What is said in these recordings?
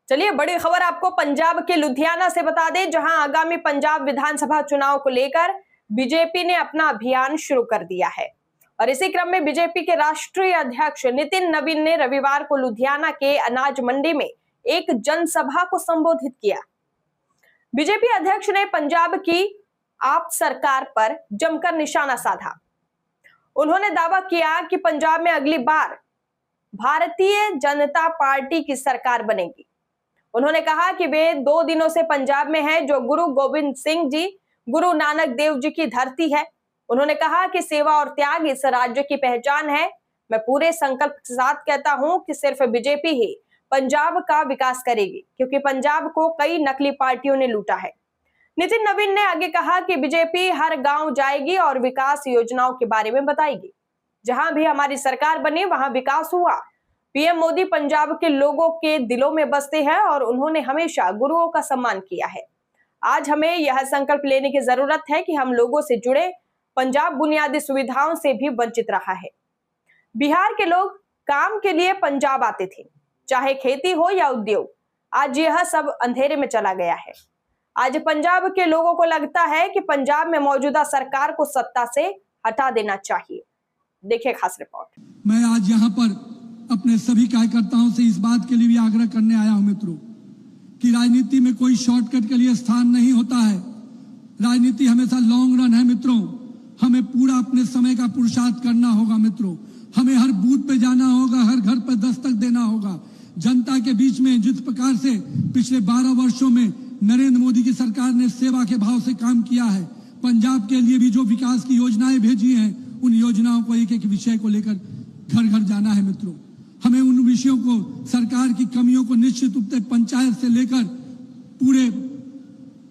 चलिए बड़ी खबर आपको पंजाब के लुधियाना से बता दें, जहां आगामी पंजाब विधानसभा चुनाव को लेकर बीजेपी ने अपना अभियान शुरू कर दिया है। और इसी क्रम में बीजेपी के राष्ट्रीय अध्यक्ष नितिन नवीन ने रविवार को लुधियाना के अनाज मंडी में एक जनसभा को संबोधित किया। बीजेपी अध्यक्ष ने पंजाब की आप सरकार पर जमकर निशाना साधा। उन्होंने दावा किया कि पंजाब में अगली बार भारतीय जनता पार्टी की सरकार बनेगी। उन्होंने कहा कि वे 2 दिनों से पंजाब में हैं, जो गुरु गोविंद सिंह जी, गुरु नानक देव जी की धरती है। उन्होंने कहा कि सेवा और त्याग इस राज्य की पहचान है। मैं पूरे संकल्प के साथ कहता हूं कि सिर्फ बीजेपी ही पंजाब का विकास करेगी, क्योंकि पंजाब को कई नकली पार्टियों ने लूटा है। नितिन नवीन ने आगे कहा कि बीजेपी हर गांव जाएगी और विकास योजनाओं के बारे में बताएगी। जहां भी हमारी सरकार बनी वहां विकास हुआ। पीएम मोदी पंजाब के लोगों के दिलों में बसते हैं और उन्होंने हमेशा गुरुओं का सम्मान किया है। आज हमें यह संकल्प लेने की जरूरत है कि हम लोगों से जुड़े। पंजाब बुनियादी सुविधाओं से भी वंचित रहा है। बिहार के लोग काम के लिए पंजाब आते थे, चाहे खेती हो या उद्योग। आज यह सब अंधेरे में चला गया है। आज पंजाब के लोगों को लगता है कि पंजाब में मौजूदा सरकार को सत्ता से हटा देना चाहिए। देखिए खास रिपोर्ट। मैं आज यहाँ पर अपने सभी कार्यकर्ताओं से इस बात के लिए भी आग्रह करने आया हूं मित्रों, कि राजनीति में कोई शॉर्टकट के लिए स्थान नहीं होता है। राजनीति हमेशा लॉन्ग रन है मित्रों। हमें पूरा अपने समय का पुरुषार्थ करना होगा मित्रों। हमें हर बूथ पे जाना होगा, हर घर पर दस्तक देना होगा। जनता के बीच में जिस प्रकार से पिछले 12 वर्षों में नरेंद्र मोदी की सरकार ने सेवा के भाव से काम किया है, पंजाब के लिए भी जो विकास की योजनाएं भेजी हैं, उन योजनाओं को एक एक विषय को लेकर घर घर जाना है मित्रों। हमें उन विषयों को, सरकार की कमियों को निश्चित रूप से पंचायत से लेकर पूरे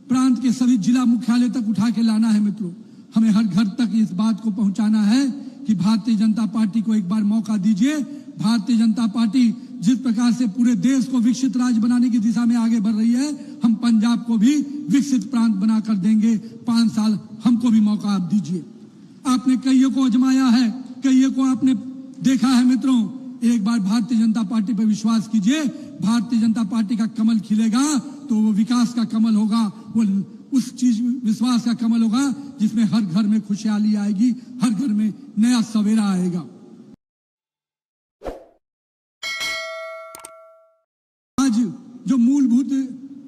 प्रांत के सभी जिला मुख्यालय तक उठा के लाना है मित्रों। हमें हर घर तक इस बात को पहुंचाना है कि भारतीय जनता पार्टी को एक बार मौका दीजिए। भारतीय जनता पार्टी जिस प्रकार से पूरे देश को विकसित राज्य बनाने की दिशा में आगे बढ़ रही है, हम पंजाब को भी विकसित प्रांत बनाकर देंगे। 5 साल हमको भी मौका आप दीजिए। आपने कईयों को आजमाया है, कईयों को आपने देखा है मित्रों। एक बार भारतीय जनता पार्टी पर विश्वास कीजिए। भारतीय जनता पार्टी का कमल खिलेगा तो वो विकास का कमल होगा, वो उस चीज विश्वास का कमल होगा जिसमें हर घर में खुशहाली आएगी, हर घर में नया सवेरा आएगा। आज जो मूलभूत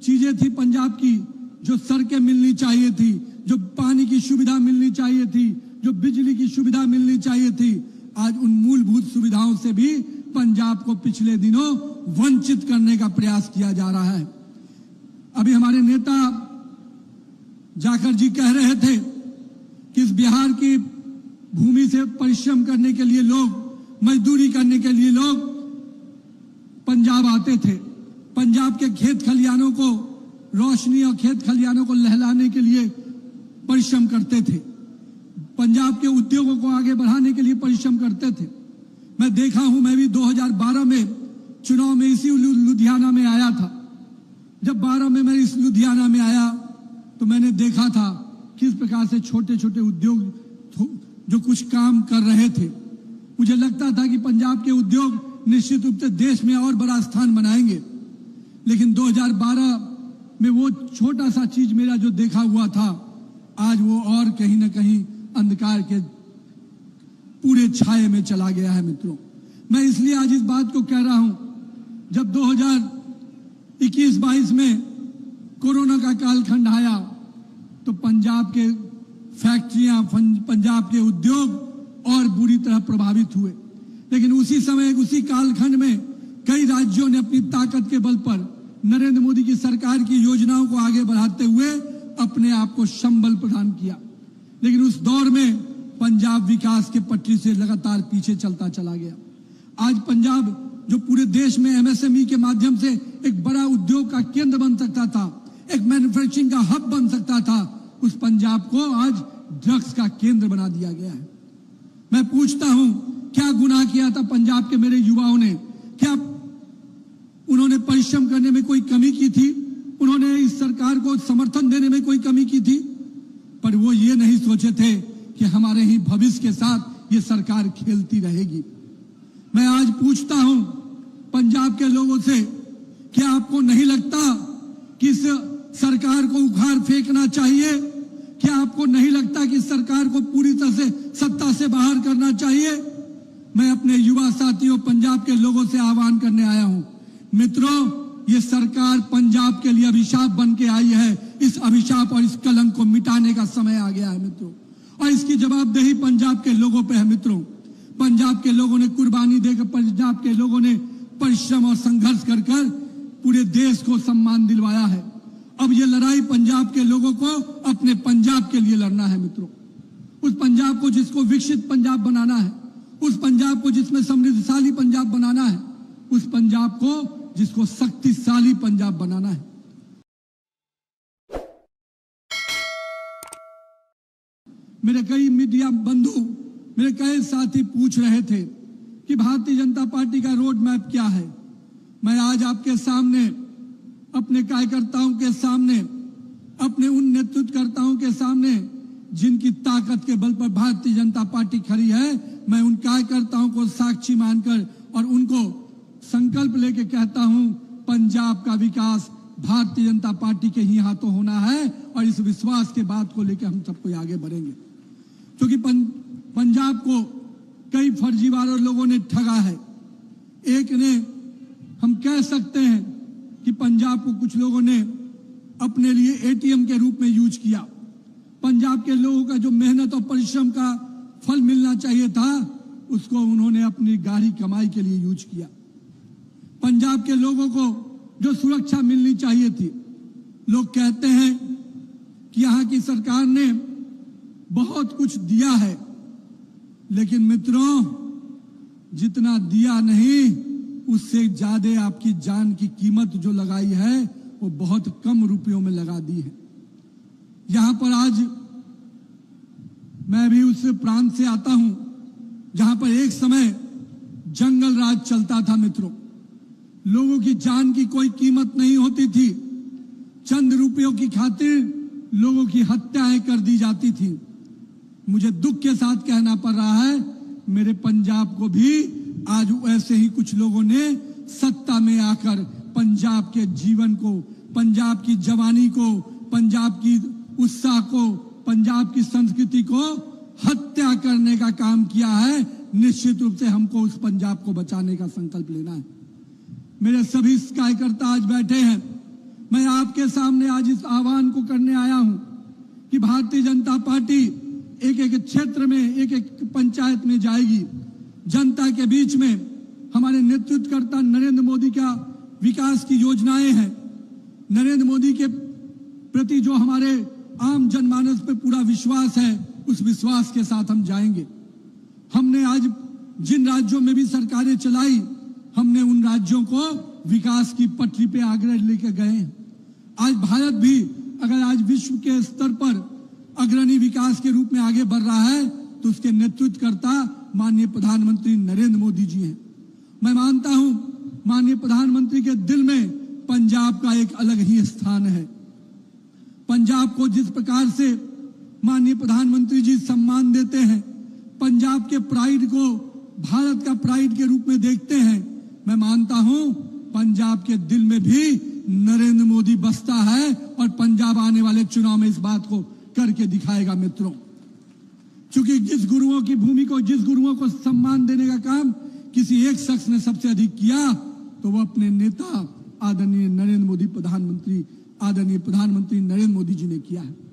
चीजें थी पंजाब की, जो सड़कें मिलनी चाहिए थी, जो पानी की सुविधा मिलनी चाहिए थी, जो बिजली की सुविधा मिलनी चाहिए थी, आज उन मूलभूत सुविधाओं से भी पंजाब को पिछले दिनों वंचित करने का प्रयास किया जा रहा है। अभी हमारे नेता जाकर जी कह रहे थे कि इस बिहार की भूमि से परिश्रम करने के लिए लोग, मजदूरी करने के लिए लोग पंजाब आते थे। पंजाब के खेत खलियानों को रोशनी और खेत खलियानों को लहलाने के लिए परिश्रम करते थे। पंजाब के उद्योगों को आगे बढ़ाने के लिए परिश्रम करते थे। मैं देखा हूं, मैं भी 2012 में चुनाव में इसी लुधियाना में आया था। जब 12 में मैं इस लुधियाना में आया तो मैंने देखा था किस प्रकार से छोटे छोटे उद्योग जो कुछ काम कर रहे थे। मुझे लगता था कि पंजाब के उद्योग निश्चित रूप से देश में और बड़ा स्थान बनाएंगे, लेकिन 2012 में वो छोटा सा चीज मेरा जो देखा हुआ था, आज वो और कहीं ना कहीं अंधकार के पूरे छाये में चला गया है मित्रों। मैं इसलिए आज इस बात को कह रहा हूं, जब 2021-22 में कोरोना का कालखंड आया तो पंजाब के फैक्ट्रियां, पंजाब के उद्योग और बुरी तरह प्रभावित हुए। लेकिन उसी समय, उसी कालखंड में कई राज्यों ने अपनी ताकत के बल पर नरेंद्र मोदी की सरकार की योजनाओं को आगे बढ़ाते हुए अपने आप को संबल प्रदान किया। लेकिन उस दौर में पंजाब विकास के पटरी से लगातार पीछे चलता चला गया। आज पंजाब जो पूरे देश में एमएसएमई के माध्यम से एक बड़ा उद्योग का केंद्र बन सकता था, एक मैन्युफैक्चरिंग का हब बन सकता था, उस पंजाब को आज ड्रग्स का केंद्र बना दिया गया है। मैं पूछता हूं, क्या गुनाह किया था पंजाब के मेरे युवाओं ने? क्या उन्होंने परिश्रम करने में कोई कमी की थी? उन्होंने इस सरकार को समर्थन देने में कोई कमी की थी? पर वो ये नहीं सोचे थे कि हमारे ही भविष्य के साथ ये सरकार खेलती रहेगी। मैं आज पूछता हूं पंजाब के लोगों से, क्या आपको नहीं इस सरकार को उखाड़ फेंकना चाहिए? क्या आपको नहीं लगता कि सरकार को पूरी तरह से सत्ता से बाहर करना चाहिए? मैं अपने युवा साथियों, पंजाब के लोगों से आह्वान करने आया हूं। मित्रों, ये सरकार पंजाब के लिए अभिशाप बन के आई है। इस अभिशाप और इस कलंक को मिटाने का समय आ गया है मित्रों, और इसकी जवाबदेही पंजाब के लोगों पे है मित्रों। पंजाब के लोगों ने कुर्बानी देकर, पंजाब के लोगों ने परिश्रम और संघर्ष कर कर पूरे देश को सम्मान दिलवाया है। अब ये लड़ाई पंजाब के लोगों को अपने पंजाब के लिए लड़ना है मित्रों। उस पंजाब को जिसको विकसित पंजाब बनाना है, उस पंजाब को जिसमें समृद्धशाली पंजाब बनाना है, उस पंजाब को जिसको शक्तिशाली पंजाब बनाना है। मेरे कई मीडिया बंधु, मेरे कई साथी पूछ रहे थे कि भारतीय जनता पार्टी का रोड मैप क्या है। मैं आज आपके सामने, अपने कार्यकर्ताओं के सामने, अपने उन नेतृत्वकर्ताओं के सामने जिनकी ताकत के बल पर भारतीय जनता पार्टी खड़ी है, मैं उन कार्यकर्ताओं को साक्षी मानकर और उनको संकल्प लेके कहता हूं, पंजाब का विकास भारतीय जनता पार्टी के ही हाथों होना है। और इस विश्वास के बात को लेकर हम सबको आगे बढ़ेंगे, क्योंकि पंजाब को कई फर्जीवाड़ों लोगों ने ठगा है। एक ने, हम कह सकते हैं कि पंजाब को कुछ लोगों ने अपने लिए एटीएम के रूप में यूज किया। पंजाब के लोगों का जो मेहनत और परिश्रम का फल मिलना चाहिए था, उसको उन्होंने अपनी गाढ़ी कमाई के लिए यूज किया। पंजाब के लोगों को जो सुरक्षा मिलनी चाहिए थी, लोग कहते हैं कि यहां की सरकार ने बहुत कुछ दिया है, लेकिन मित्रों, जितना दिया नहीं, उससे ज्यादा आपकी जान की कीमत जो लगाई है वो बहुत कम रुपयों में लगा दी है। यहां पर आज मैं भी उस प्रांत से आता हूं जहां पर एक समय जंगल राज चलता था मित्रों। लोगों की जान की कोई कीमत नहीं होती थी। चंद रुपयों की खातिर लोगों की हत्याएं कर दी जाती थी। मुझे दुख के साथ कहना पड़ रहा है, मेरे पंजाब को भी आज ऐसे ही कुछ लोगों ने सत्ता में आकर पंजाब के जीवन को, पंजाब की जवानी को, पंजाब की उत्साह को, पंजाब की संस्कृति को हत्या करने का काम किया है। निश्चित रूप से हमको उस पंजाब को बचाने का संकल्प लेना है। मेरे सभी कार्यकर्ता आज बैठे हैं। मैं आपके सामने आज इस आह्वान को करने आया हूं कि भारतीय जनता पार्टी एक एक क्षेत्र में, एक एक पंचायत में जाएगी। जनता के बीच में हमारे नेतृत्वकर्ता नरेंद्र मोदी का विकास की योजनाएं हैं। नरेंद्र मोदी के प्रति जो हमारे आम जनमानस पे पूरा विश्वास है, उस विश्वास के साथ हम जाएंगे। हमने आज जिन राज्यों में भी सरकारें चलाई, हमने उन राज्यों को विकास की पटरी पे आगे लेकर गए हैं। आज भारत भी अगर आज विश्व के स्तर पर अग्रणी विकास के रूप में आगे बढ़ रहा है, तो उसके नेतृत्वकर्ता माननीय प्रधानमंत्री नरेंद्र मोदी जी हैं। मैं मानता हूं माननीय प्रधानमंत्री के दिल में पंजाब का एक अलग ही स्थान है। पंजाब को जिस प्रकार से माननीय प्रधानमंत्री जी सम्मान देते हैं, पंजाब के प्राइड को भारत का प्राइड के रूप में देखते हैं, मैं मानता हूं पंजाब के दिल में भी नरेंद्र मोदी बसता है और पंजाब आने वाले चुनाव में इस बात को करके दिखाएगा मित्रों। क्योंकि जिस गुरुओं की भूमि को, जिस गुरुओं को सम्मान देने का काम किसी एक शख्स ने सबसे अधिक किया, तो वो अपने नेता आदरणीय प्रधानमंत्री नरेंद्र मोदी जी ने किया है।